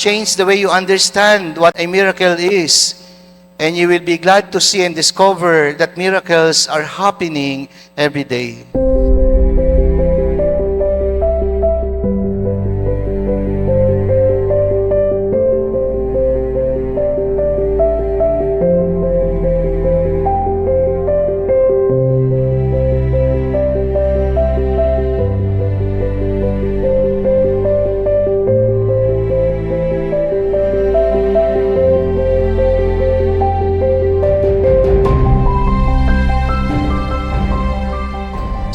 change the way you understand what a miracle is. And you will be glad to see and discover that miracles are happening every day.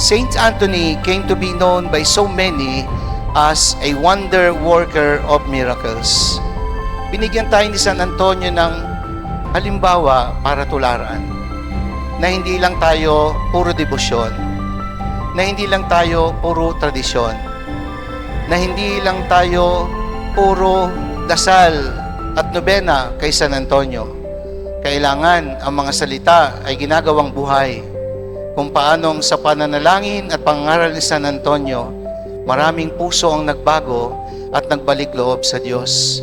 Saint Anthony came to be known by so many as a wonder worker of miracles. Binigyan tayo ni San Antonio ng halimbawa para tularan, na hindi lang tayo puro debosyon, na hindi lang tayo puro tradisyon, na hindi lang tayo puro dasal at nobena kay San Antonio. Kailangan ang mga salita ay ginagawang buhay. Kung paanong sa pananalangin at pangaral ni San Antonio, maraming puso ang nagbago at nagbalik loob sa Diyos.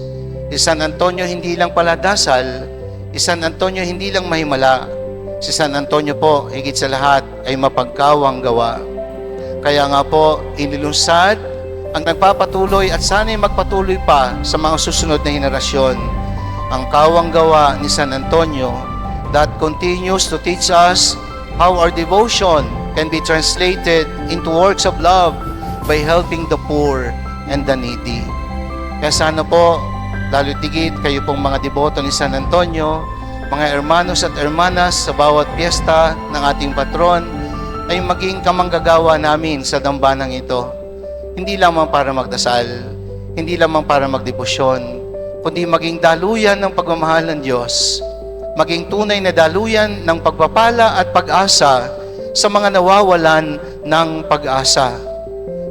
Si San Antonio hindi lang pala dasal, si San Antonio hindi lang mahimala, si San Antonio po, higit sa lahat, ay mapagkawang gawa. Kaya nga po, inilunsad ang nagpapatuloy at sana'y magpatuloy pa sa mga susunod na henerasyon ang kawang gawa ni San Antonio that continues to teach us how our devotion can be translated into works of love by helping the poor and the needy. Kaya sana po, lalo tigit kayo pong mga deboto ni San Antonio, mga hermanos at hermanas sa bawat piyesta ng ating patron, ay maging kamanggagawa namin sa dambanang ito. Hindi lamang para magdasal, hindi lamang para magdebosyon, kundi maging daluyan ng pagmamahal ng Diyos, maging tunay na daluyan ng pagpapala at pag-asa sa mga nawawalan ng pag-asa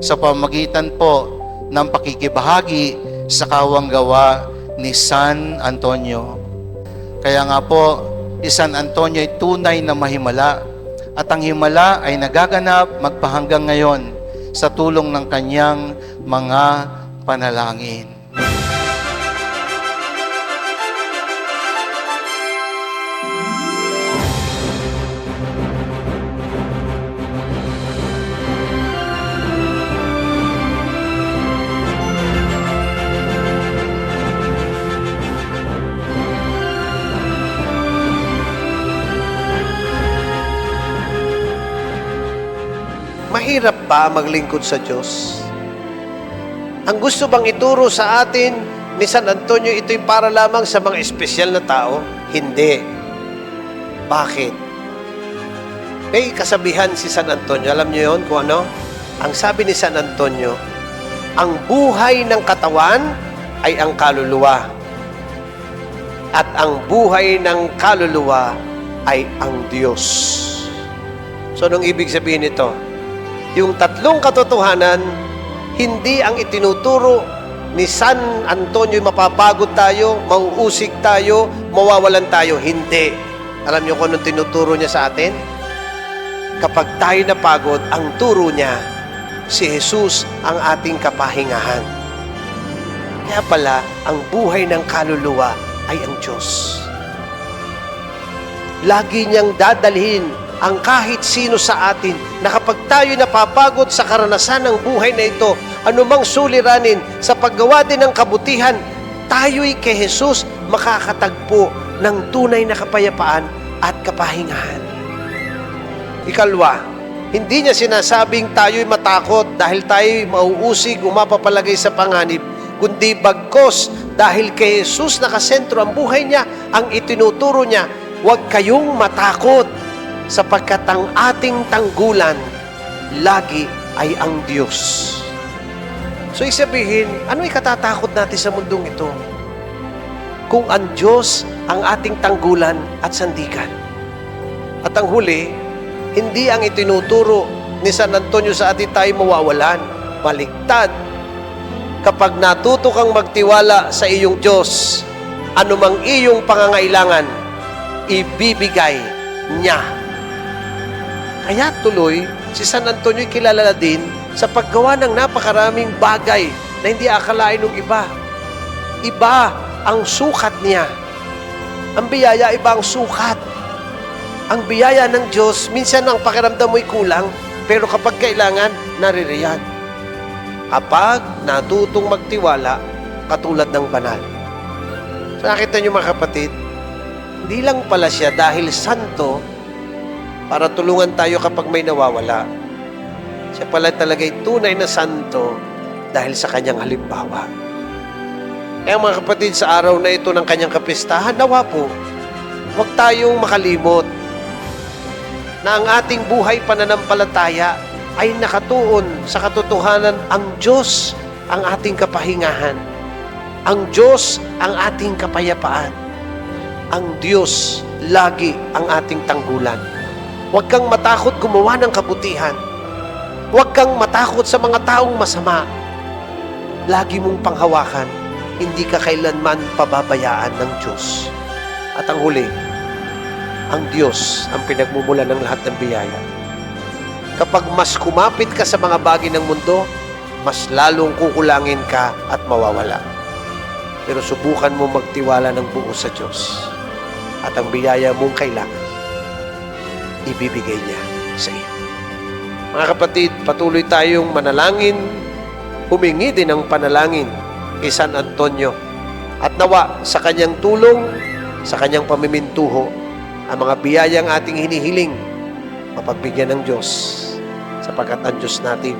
sa pamagitan po ng pakikibahagi sa kawang gawa ni San Antonio. Kaya nga po, si San Antonio ay tunay na mahimala at ang himala ay nagaganap magpahanggang ngayon sa tulong ng kanyang mga panalangin. Mahirap ba maglingkod sa Diyos? Ang gusto bang ituro sa atin ni San Antonio, ito'y para lamang sa mga espesyal na tao? Hindi. Bakit? May kasabihan si San Antonio. Alam niyo yun kung ano? Ang sabi ni San Antonio, ang buhay ng katawan ay ang kaluluwa. At ang buhay ng kaluluwa ay ang Diyos. So, anong ibig sabihin nito? Yung tatlong katotohanan, hindi ang itinuturo ni San Antonio, mapapagod tayo, mauusig tayo, mawawalan tayo. Hindi. Alam niyo kung anong tinuturo niya sa atin? Kapag tayo napagod, ang turo niya, si Jesus ang ating kapahingahan. Kaya pala, ang buhay ng kaluluwa ay ang Diyos. Lagi niyang dadalhin ang kahit sino sa atin na kapag tayo napapagod sa karanasan ng buhay na ito, anumang suliranin sa paggawa din ng kabutihan, tayo'y kay Jesus makakatagpo ng tunay na kapayapaan at kapahingahan. Ikalwa, hindi niya sinasabing tayo'y matakot dahil tayo'y mauusig o mapapalagay sa panganib, kundi bagkos dahil kay Jesus nakasentro ang buhay niya, ang itinuturo niya, huwag kayong matakot, sapagkat ang ating tanggulan lagi ay ang Diyos. So, isabihin, ano ikatatakot natin sa mundong ito? Kung ang Diyos ang ating tanggulan at sandigan. At ang huli, hindi ang itinuturo ni San Antonio sa atin tayo mawawalan, maligtad. Kapag natuto kang magtiwala sa iyong Diyos, anumang iyong pangangailangan, ibibigay niya. Kaya tuloy, si San Antonio kilala na din sa paggawa ng napakaraming bagay na hindi akalain ng iba. iba ang sukat niya. Ang biyaya, iba ang sukat. Ang biyaya ng Diyos, minsan ang pakiramdam mo'y kulang, pero kapag kailangan, naririyan. Kapag natutong magtiwala, katulad ng banal. So nakita niyo mga kapatid, hindi lang pala siya dahil santo para tulungan tayo kapag may nawawala. Siya pala talaga'y tunay na santo dahil sa kanyang halimbawa. Kaya mga kapatid, sa araw na ito ng kanyang kapistahan, nawa po, huwag tayong makalimot na ang ating buhay pananampalataya ay nakatuon sa katotohanan ang Diyos ang ating kapahingahan. Ang Diyos ang ating kapayapaan. Ang Diyos lagi ang ating tanggulan. Huwag kang matakot gumawa ng kabutihan. Huwag kang matakot sa mga taong masama. Lagi mong panghawakan, hindi ka kailanman pababayaan ng Diyos. At ang huli, ang Diyos ang pinagmumulan ng lahat ng biyaya. Kapag mas kumapit ka sa mga bagay ng mundo, mas lalong kukulangin ka at mawawala. Pero subukan mo magtiwala ng buo sa Diyos. At ang biyaya mong kailangan, ibibigay niya sa iyo. Mga kapatid, patuloy tayong manalangin, humingi din ng panalangin kay San Antonio. At nawa sa kanyang tulong, sa kanyang pamimintuho, ang mga biyayang ating hinihiling, mapagbigyan ng Diyos. Sapagkat ang Diyos natin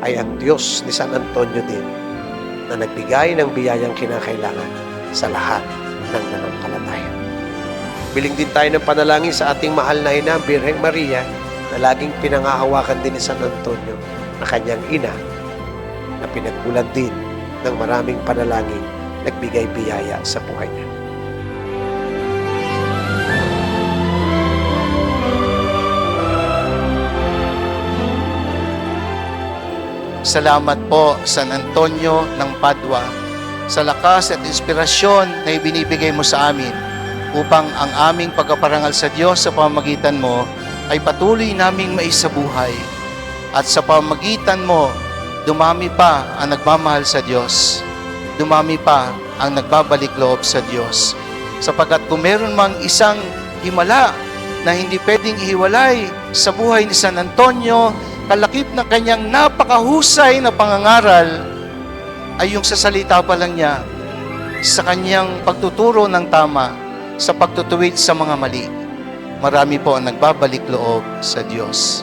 ay ang Diyos ni San Antonio din na nagbigay ng biyayang kinakailangan sa lahat ng nananampalataya. Biling din tayo ng panalangin sa ating mahal na ina, Birheng Maria, na laging pinangahawakan din ni San Antonio na kanyang ina na pinagbulan din ng maraming panalangin, nagbigay biyaya sa buhay niya. Salamat po, San Antonio ng Padua, sa lakas at inspirasyon na ibinibigay mo sa amin upang ang aming pagkaparangal sa Diyos sa pamamagitan mo ay patuloy naming maisabuhay. At sa pamamagitan mo, dumami pa ang nagmamahal sa Diyos. Dumami pa ang nagbabalik loob sa Diyos. Sapagkat kung meron mang isang himala na hindi pwedeng ihiwalay sa buhay ni San Antonio, kalakip na kanyang napakahusay na pangangaral ay yung sa salita pa lang niya, sa kanyang pagtuturo ng tama, sa pagtutuwid sa mga mali. Marami po ang nagbabalik loob sa Diyos.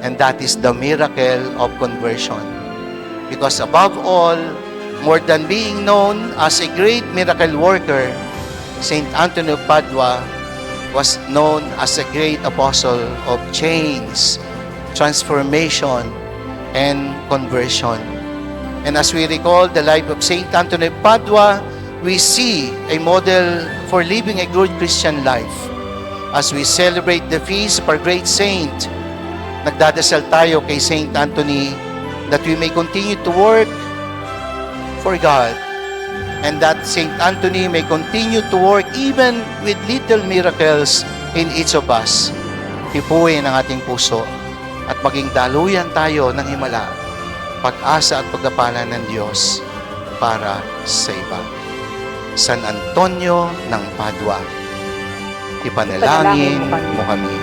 And that is the miracle of conversion. Because above all, more than being known as a great miracle worker, Saint Anthony of Padua was known as a great apostle of change, transformation, and conversion. And as we recall the life of Saint Anthony of Padua, we see a model for living a good Christian life. As we celebrate the feast of our great saint, nagdadasal tayo kay Saint Anthony that we may continue to work for God and that Saint Anthony may continue to work even with little miracles in each of us. Tipuin ang ating puso at maging daluyan tayo ng himala, pag-asa at pagkapalan ng Diyos para sa iba. San Antonio ng Padua, ipanalangin mo kami.